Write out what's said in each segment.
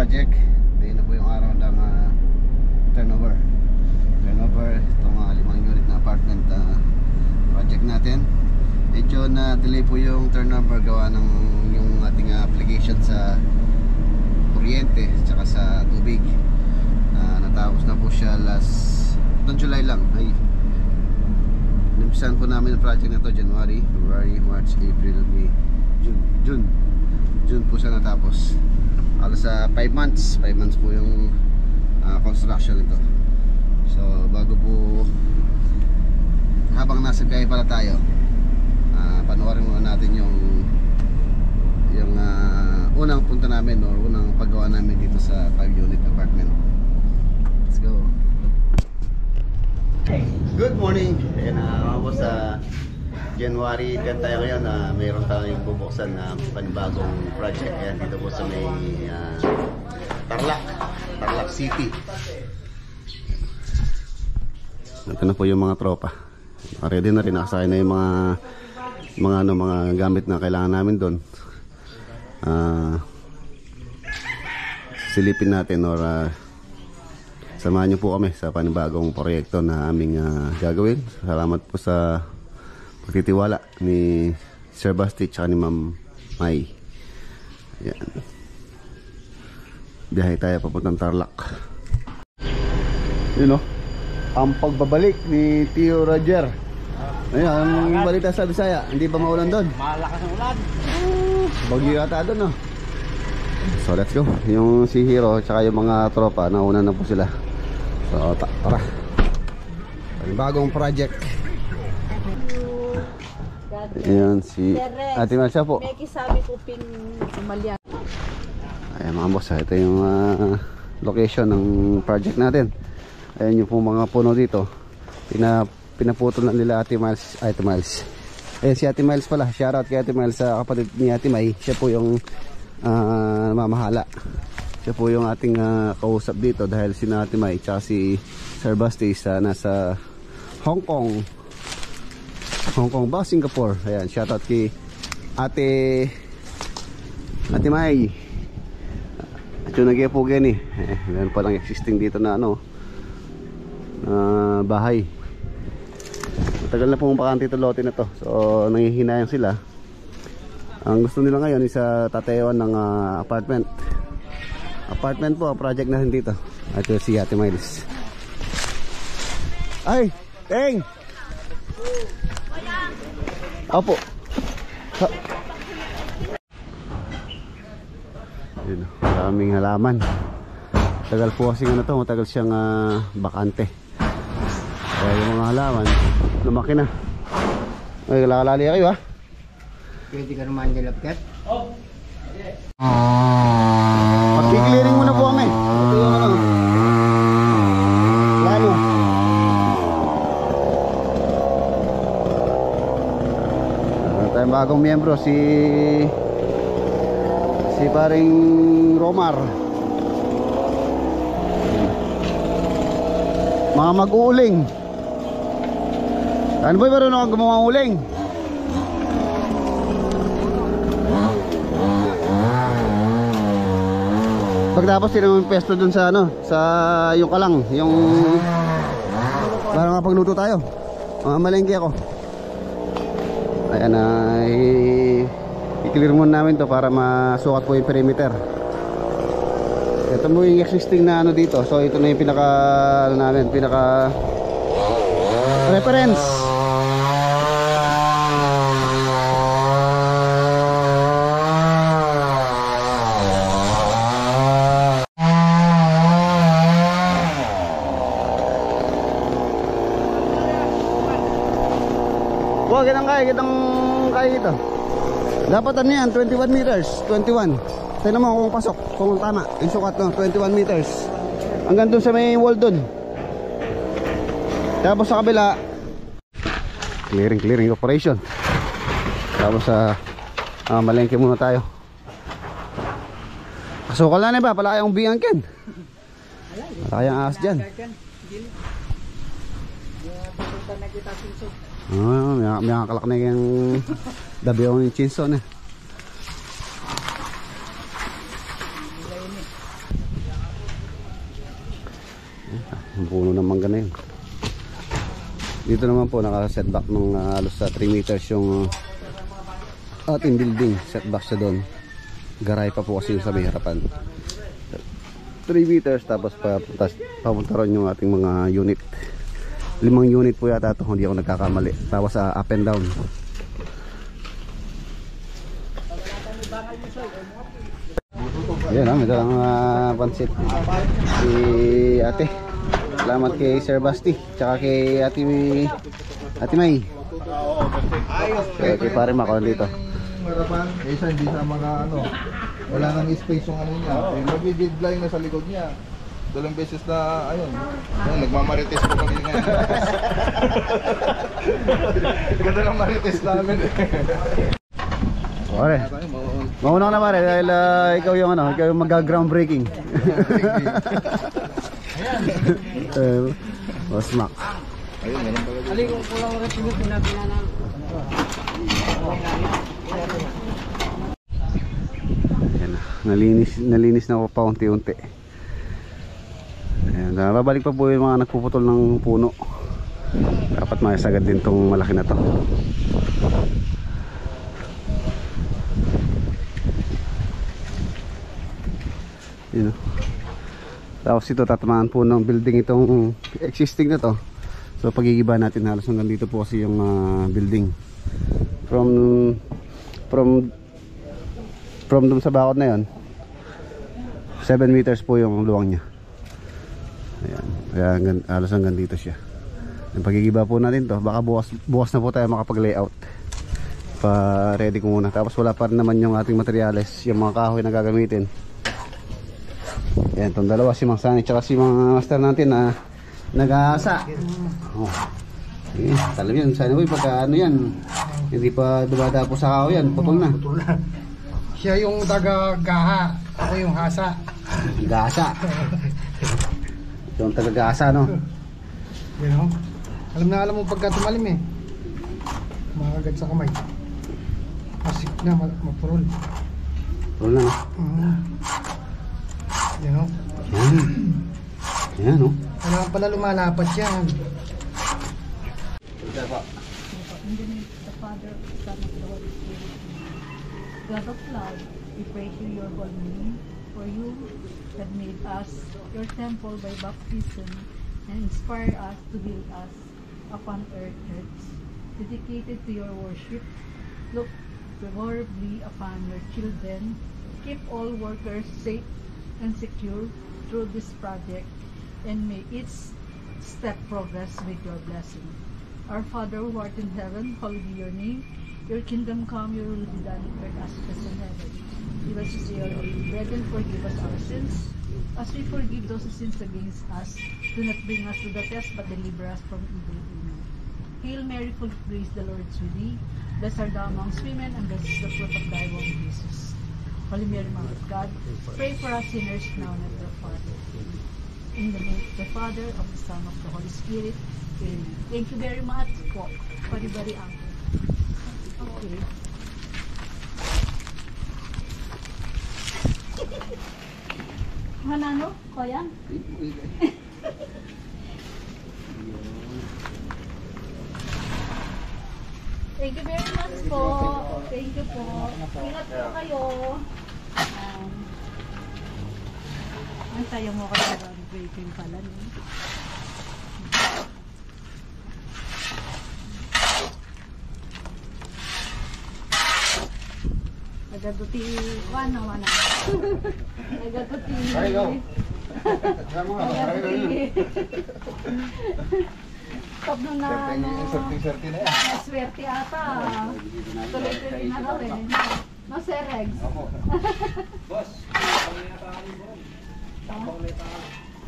project. Ayun na po yung araw ng turnover itong 5 unit na apartment project natin. Medyo na delay po yung turnover gawa ng yung ating application sa kuryente tsaka sa tubig. Natapos na po siya last July lang. Ay, nimpisan po namin yung project na to January, February, March, April, May, June po siya natapos. Halos sa 5 months po yung construction nito. So bago po, habang nasa biyahe pala tayo, panoorin muna natin yung unang punta namin o unang paggawa namin dito sa 5 unit apartment. Let's go. Good morning. Ako sa January 10 tayo ngayon. Mayroon tayong bubuksan na panibagong project. Ayan, dito po sa may Tarlac City. Ito na po yung mga tropa. Ready na rin, nakasakay na yung mga gamit na kailangan namin doon. Silipin natin or samahan nyo po kami sa panibagong proyekto na aming gagawin. Salamat po sa pagtitiwala ni Sir Basti at ni Ma'am Mai. Ayan. Biyahe tayo papuntang Tarlac. Yun o, ang pagbabalik ni Tio Roger. Ayan, ang balita sa Bisaya, hindi ba maulan doon? Malakas ang ulan. Bagyo yata doon, no? So let's go. Yung si Hero at yung mga tropa, nauna na po sila. So tara. Bagong project. Ayan si Ate Marcia po. May kisabi ko ping umalyan. Ayan mga boss, ito yung location ng project natin. Ayan yung mga puno dito. Pinaputol na nila Ate Miles. Ate Miles. Ayan si Ate Miles pala. Shoutout kay Ate Miles sa kapatid ni Ate Mai. Siya po yung mamahala. Siya po yung ating kausap dito dahil si Ate Mai tsaka si Sir Basti nasa Hong Kong ba Singapore. Ayan, shoutout kay Ate Mai. At yung nag-ipugan meron palang existing dito na bahay. Matagal na pong bakante ito lote na to. So nangihinayang sila. Ang gusto nila ngayon is tatayawan ng apartment po, project natin dito. At si Ate Miles. Ay, Teng! Opo. Yun, maraming halaman. Tagal po kasi matagal siyang bakante. Kaya yung mga halaman lumaki na. Ay, lalali kayo Pwede ka naman dilapkat? Oo. Pag-clearing muna po kami. Ito yung lalo. Tayong bagong miyembro, si paring Romar. Mga mag-uuling. Ano ba meron akong gumawa uling? Pagtapos tinamang pesto dun sa sa yung kalang, yung para mapagluto tayo. Malengke ako. Ayan, i-clear muna namin to para masukat po yung perimeter. Ito mo yung existing na dito. So ito na yung pinaka reference. Wag kitang kaya ito. Dapat yan, 21 meters, 21. Tignan mo kung pasok, kung tama yung sukat 21 meters. Hanggang dun sa may wall dun. Tapos sa kabila, clearing operation. Tapos malengke muna tayo. Pasukal na ba? Pala kayong biyangkin. Pala kayang ahas dyan. May kalak na yung dabiyaw ng chinso na. Dito naman po naka-setback ng halos sa 3 meters yung ating building. Setback siya doon. Garay pa po kasi yung sa may harapan. 3 meters tapos papunta ron yung ating mga unit. 5 unit po yata ito, hindi ako nagkakamali. Tapos up and down. Ayan, may dalang pansit si ate. Salamat kay Sir Basti, tsaka kay Ate May. Kay pare Mac dito. Harapan, isa hindi sa mga wala nang space yung ano niya. Magbi-deadline na sa likod niya. Dalawang beses na, ayun, nagmamarites ko kami ngayon. Ganda ng marites namin. Pare, mauna ka na pare dahil ikaw yung mag-groundbreaking. Boss Mac. Ayun, ganun pala. Ali ko kulang rin siguro pinapilana. Ayan na, nalinis na pa unti-unti. Ayan, babalik pa po yung mga nagpuputol ng puno. Dapat maisagad din tong malaki na to. Yun, tapos ito tatamaan po ng building itong existing na to. So pagigiba natin halos hanggang dito po kasi yung building. From dun sa bakod na yon 7 meters po yung luwang nya. Ayan, kaya halos hanggang dito siya. Yung pagigiba po natin to, baka bukas na po tayo makapag-layout. Pa-ready ko muna. Tapos wala pa rin naman yung ating materyales, yung mga kahoy na gagamitin. Ayan, itong dalawa, si Mang Sani tsaka si Mang Master natin na nag-aasa. Oh. Alam yun, sana boy, pagka ano yan, hindi pa dumada po sa kahoy yan, putol na. Siya yung taga-gaha, ako yung hasa. Gasa. Yung taga-gasa, no? You know? Alam mo pagka tumalim makagad sa kamay. Masik na, mapurol. Putol na, no? You know? Yan, no? Kailangan pala lumalapat yan. In the name of the Father, Son, and the Holy Spirit. God of love, we praise you, your holy name, for you have made us your temple by baptism and inspire us to build us upon earth church, dedicated to your worship. Look favorably upon your children. Keep all workers safe and secure through this project, and may each step progress with your blessing. Our Father who art in heaven, hallowed be your name. Your kingdom come, your will be done on earth as it is in heaven. Give us this day our daily bread and forgive us our sins, as we forgive those who sins against us. Do not bring us to the test, but deliver us from evil. Amen. Hail Mary, full of grace, the Lord is with thee. Blessed art thou amongst women, and blessed is the fruit of thy womb, Jesus. Holy Mary, Mother of God, pray for us sinners now and at the hour of our death. In the name of the Father, of the Son, of the Holy Spirit. Amen. Thank you very much po. Pari-bari ang. Okay. Manano? Koyan? Thank you very much po. Thank you po. Ingat po kayo. Ang tayo mo kasi breaking pala niyo. Nagaduti wano. Nagaduti. Nagaduti. Top nung na Swerte na yan. swerte ata. Tuloy-tuloy na daw eh. No, Sir Regs? Boss,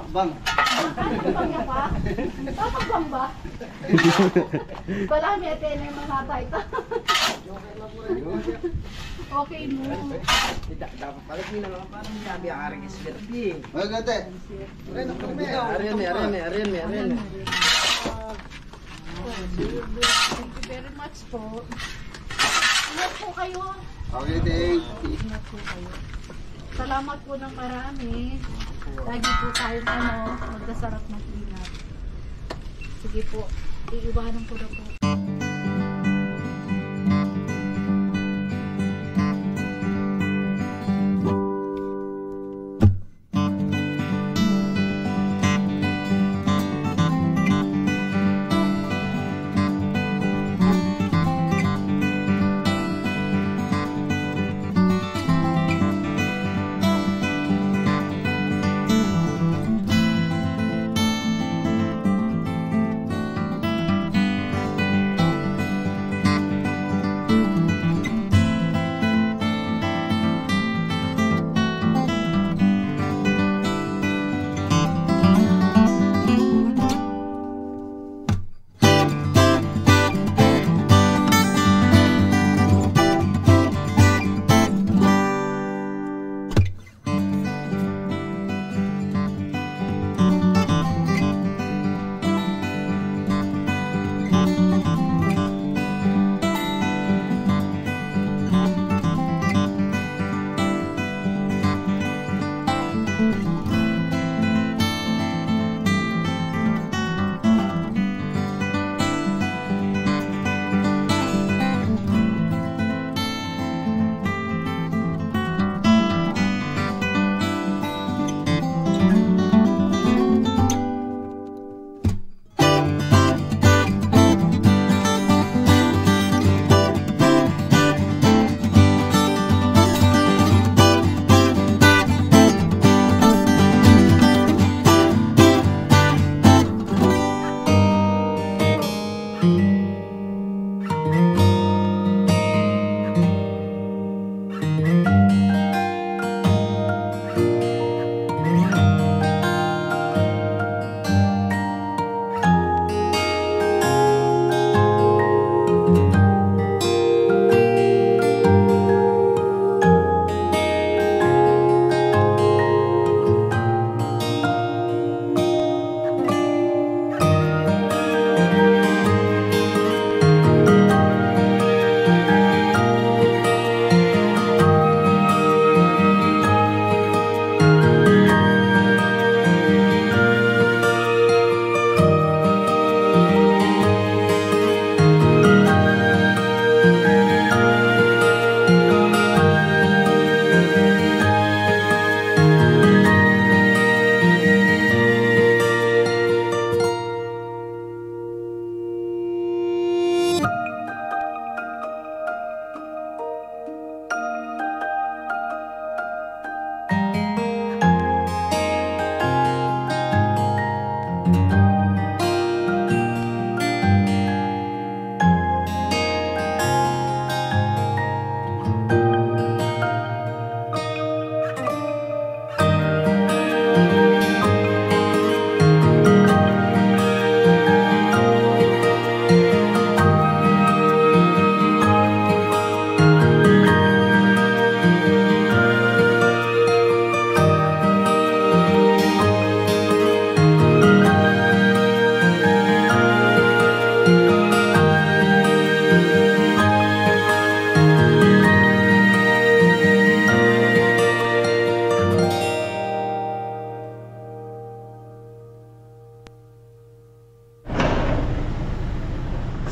Pakbang niya pa? Pakbang ba? Wala niya ito na yung mga tayo. Okay mo. dapat pala pinang parang sabi ang aring swerte. Maganda. Arin. Thank you very much po. Ingat po kayo. Okay, Dave. Ingat po kayo. Salamat po ng marami. Lagi po tayong magkasarap ng ingat. Sige po. Iiwanan ko na po.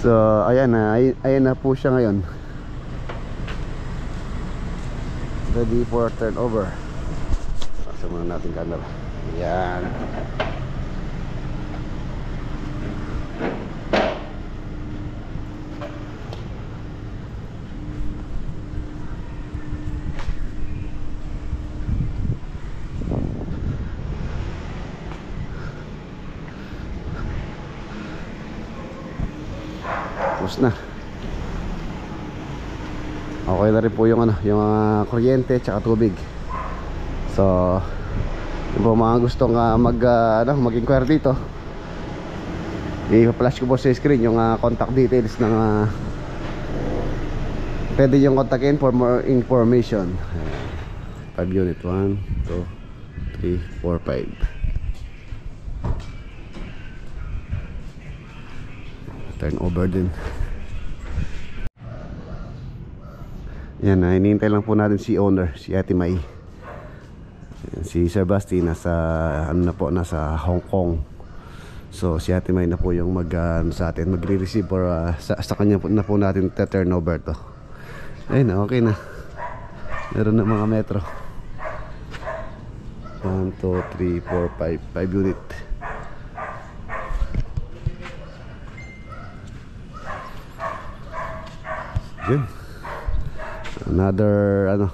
So ayan na po siya ngayon. Ready for turnover. Pasok muna natin camera. Ayan. Tapos na. Okay na rin po yung yung kuryente tsaka tubig. So yung po mga gustong mag-inquire dito, i-flash ko po sa screen yung contact details ng pwede yung kontakin for more information. 5 unit, 1, 2, 3, 4, 5. Turnover din. Yan, hinihintay lang po natin si owner, si Ate Mai. Si Sir Basti nasa nasa Hong Kong. So si Ate May na po yung sa atin magre-receive or sa kanya na po natin turnover to. Ayun, okay na. Meron na mga metro. 1, 2, 3, 4, 5 unit. Yun.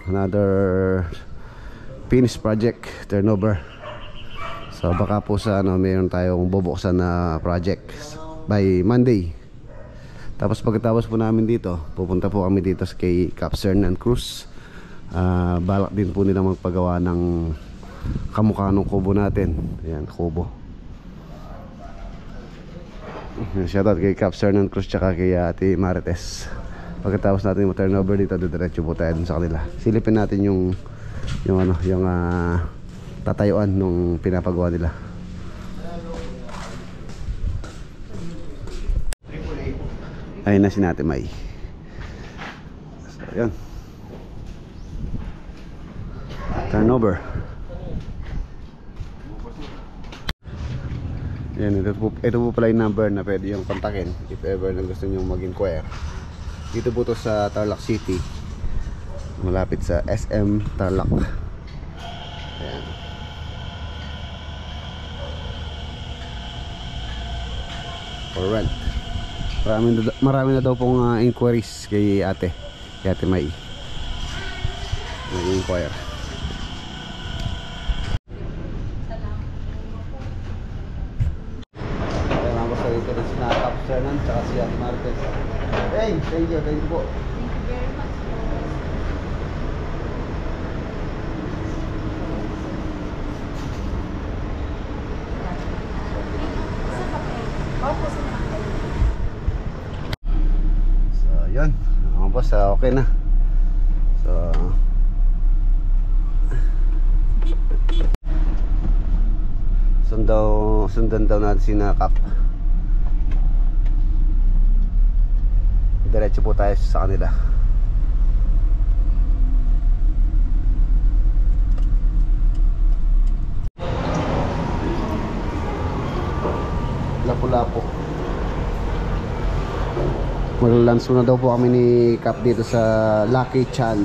Another finished project turnover. So baka po sa mayroon tayong bubuksan na project by Monday. Tapos pagkatapos po namin dito, pupunta po kami dito kay Cap Cernan Cruz. Balak din po nila magpagawa ng kamukha ng kubo natin. Ayan, kubo. Shoutout kay Cap Cernan Cruz tsaka kay Ate Marites. Pagkatapos natin yung turnover dito, diretso po tayo dun sa kanila. Silipin natin yung tatayuan nung pinapagawa nila. Ayun na si Ate May. So, yun. Turnover. Yan, ito po pala yung number na pwede yung kontakin if ever na gusto nyo mag-inquire. Dito po to sa Tarlac City, malapit sa SM Tarlac. Ayan. For rent. Marami na daw pong inquiries kay Ate May. Nag-inquire. Ayan, ako sa dito na si Cap Cernan tsaka si Ate Marites. Hey, thank you po. Thank you very much. So, yun. Mga boss, okay na. So, sundan daw natin si Cap. Diretso po tayo sa kanila. Lapu-lapu. Maglalanso na daw po kami ni Cap dito sa Lucky Chan.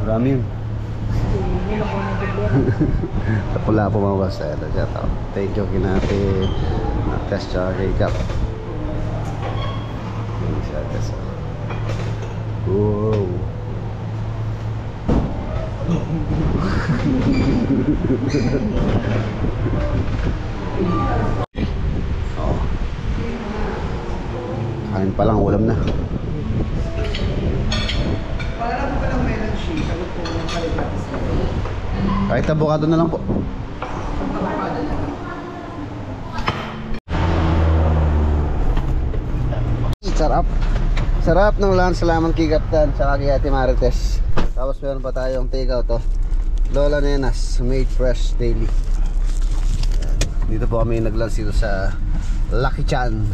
Marami yun. Lapu-lapu mga boss. Thank you kinati test siya kay Cap. Wow. Oh. Kain pa lang, ulam na. Kahit avocado na lang po. Sarap ng lunch. Salamat kay Captain sa kay Ate Marites. Tapos meron pa tayong take out to Lola Nenas made fresh daily. Dito po kami nag-lunch dito sa Lucky Chan.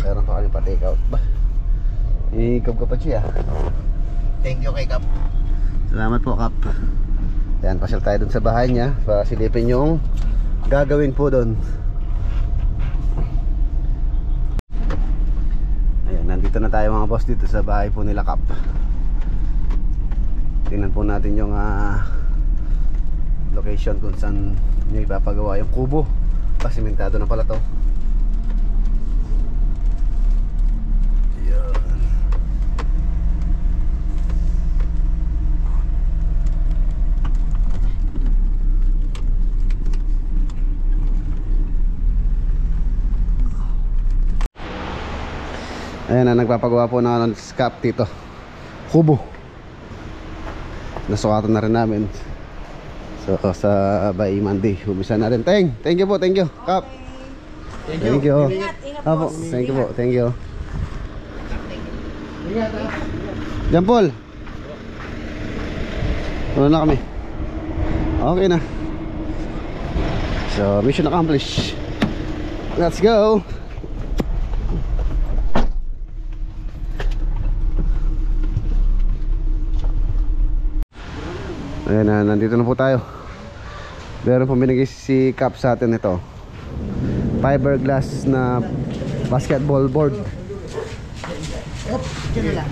Meron pa kami pa take out ba? Ikab ka pa siya. Thank you kay Cap. Salamat po Cap. Yan, pasyal tayo dun sa bahay niya para silipin yung gagawin po dun. Ayan, nandito na tayo mga boss dito sa bahay po nila Cap. Tingnan po natin yung location kung saan niya ipapagawa yung kubo. Pasimentado na pala to. Ayan na, nagpapagawa po ng scap dito. Kubo. Nasukatan na rin namin. So sa by Monday umpisa na rin. Thank you po, thank you Cap. Thank you. Apo, thank you po, thank you. Jan Paul. Ano na kami? Okay na. So mission accomplished. Let's go. 1, Ayan na, nandito na po tayo. Meron po binigay si Cap sa atin ito. Fiberglass na basketball board.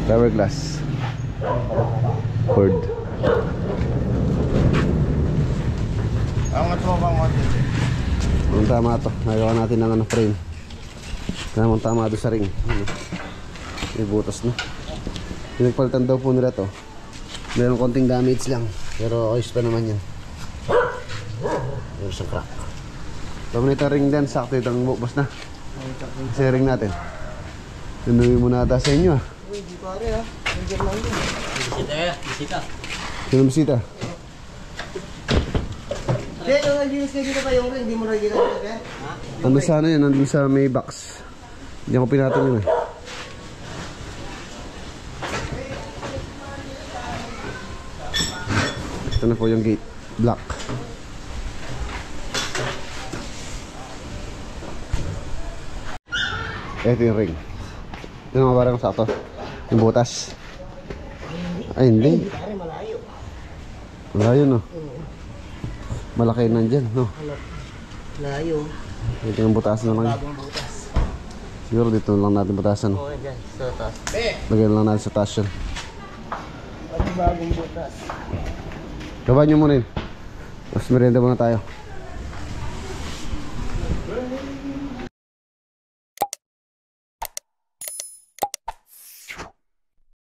Fiberglass board. Angat mo bang konti? Ang tama ito. Nagawa natin ng frame. Tamang tama doon sa ring. May butas na. Pinagpalitan daw po nila to. Meron konting damage lang. Pero ayos pa naman yan. Meron siyang crack. Tama na itong ring din. Sakto itong bukbas na. Kasi ring natin. Tinuloy mo na ata sa inyo ah. Hindi pare ha. Nandiyan lang din. Bisita. Sino bisita? Kaya nandun dito pa yung ring. Hindi mo na ginagawa kaya? Ano sa ano yan? Nandun sa may box. Diyan ko pinatong yun eh. Ito na po yung gate. Black. Ito yung ring. Ito yung mga barang sakto. Yung butas. Ay hindi. Malayo no. Malaki nandyan no. Layo. Ito yung butas na lang. Siguro dito lang natin butasan. Oo, dyan. Sa taas. Lagyan lang natin sa taas yun. Bagong butas. Gawa nyo muna yun. Mas merienda muna tayo.